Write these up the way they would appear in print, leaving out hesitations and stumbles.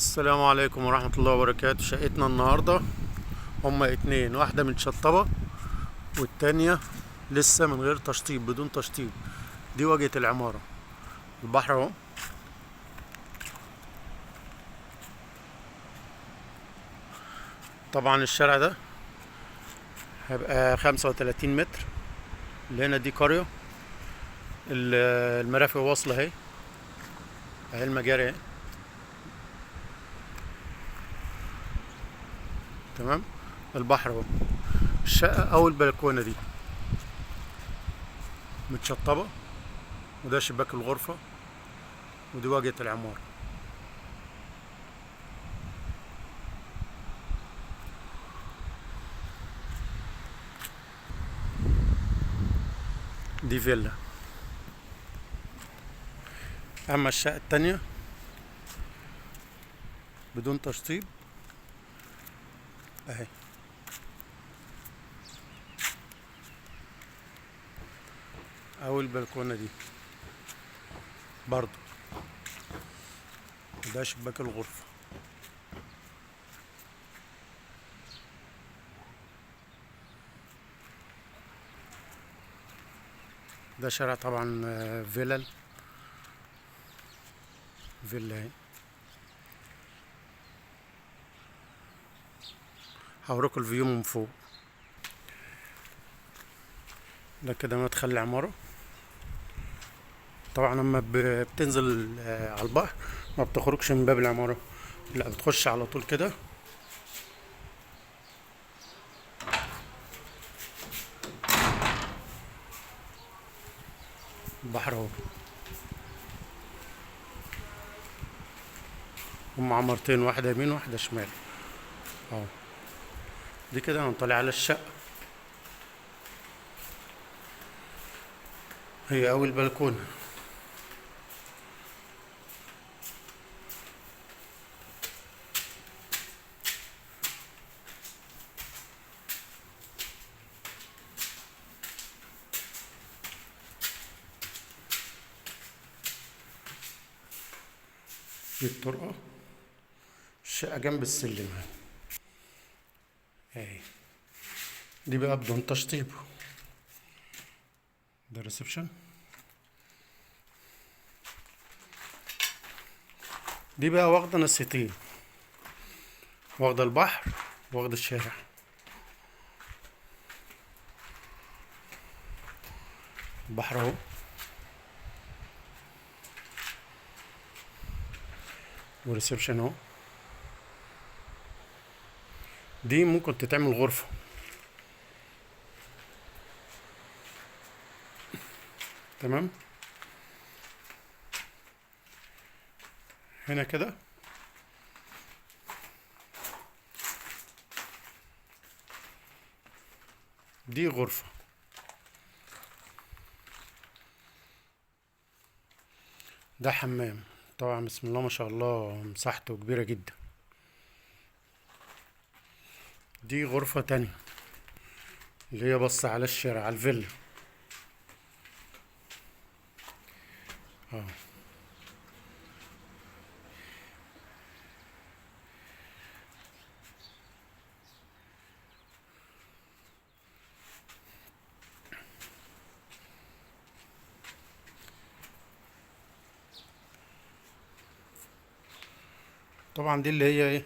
السلام عليكم ورحمة الله وبركاته. شقتنا النهاردة هما اتنين، واحدة متشطبة والتانية لسه من غير تشطيب، بدون تشطيب. دي واجهة العمارة، البحر اهو. طبعا الشارع ده هيبقى 35 متر. اللي هنا دي قرية، المرافق واصلة اهي، اهي المجاري اهي. تمام. البحر اهو. الشقة أو البلكونة دي متشطبة، وده شباك الغرفة، ودي واجهة العمارة. دي فيلا. أما الشقة التانية بدون تشطيب اهي، أو البلكونة دي برضو، ده شباك الغرفة. ده شارع طبعا فيلل، فيلا اهي. هوريكم الفيو من فوق. ده كده مدخل العمارة. طبعا لما بتنزل على البحر ما بتخرجش من باب العمارة، لا بتخش على طول كده. البحر اهو. هم عمارتين، واحدة يمين واحدة شمال اهو. دي كده انا طالع على الشقة، هي اول بلكونة. دي الطرقة، الشقة جنب السلم اهي. دي بقى بدون تشطيب. ده ريسبشن. دي بقى واخدة نصيتين، واخدة البحر واخدة الشارع. البحر اهو. وريسبشن اهو. دي ممكن تتعمل غرفة. تمام. هنا كده دي غرفة. ده حمام. طبعا بسم الله ما شاء الله مساحته كبيرة جدا. دي غرفة تانية اللي هي بص على الشارع، على الفيلا اه. طبعا دي اللي هي ايه،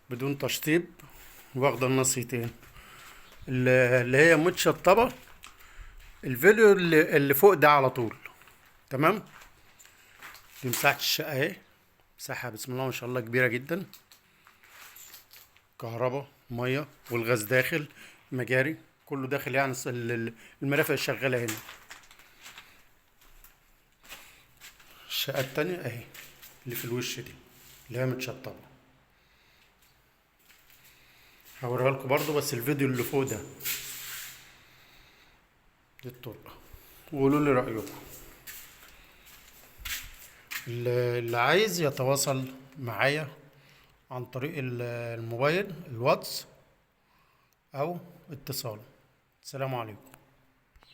بدون تشطيب، واخدة النصيتين. اللي هي متشطبة، الفيديو اللي فوق ده على طول. تمام. دي مساحة الشقة اهي، مساحة بسم الله ما شاء الله كبيرة جدا. كهرباء، مية، والغاز داخل، مجاري كله داخل يعني. المرافق شغالة هنا. الشقة التانية اهي، اللي في الوش دي اللي هي متشطبة. هوريها لكم برضو، بس الفيديو اللي فوق ده. دي الطرقة، وقولوا لي رأيكم. اللي عايز يتواصل معايا عن طريق الموبايل، الواتس او اتصال. السلام عليكم.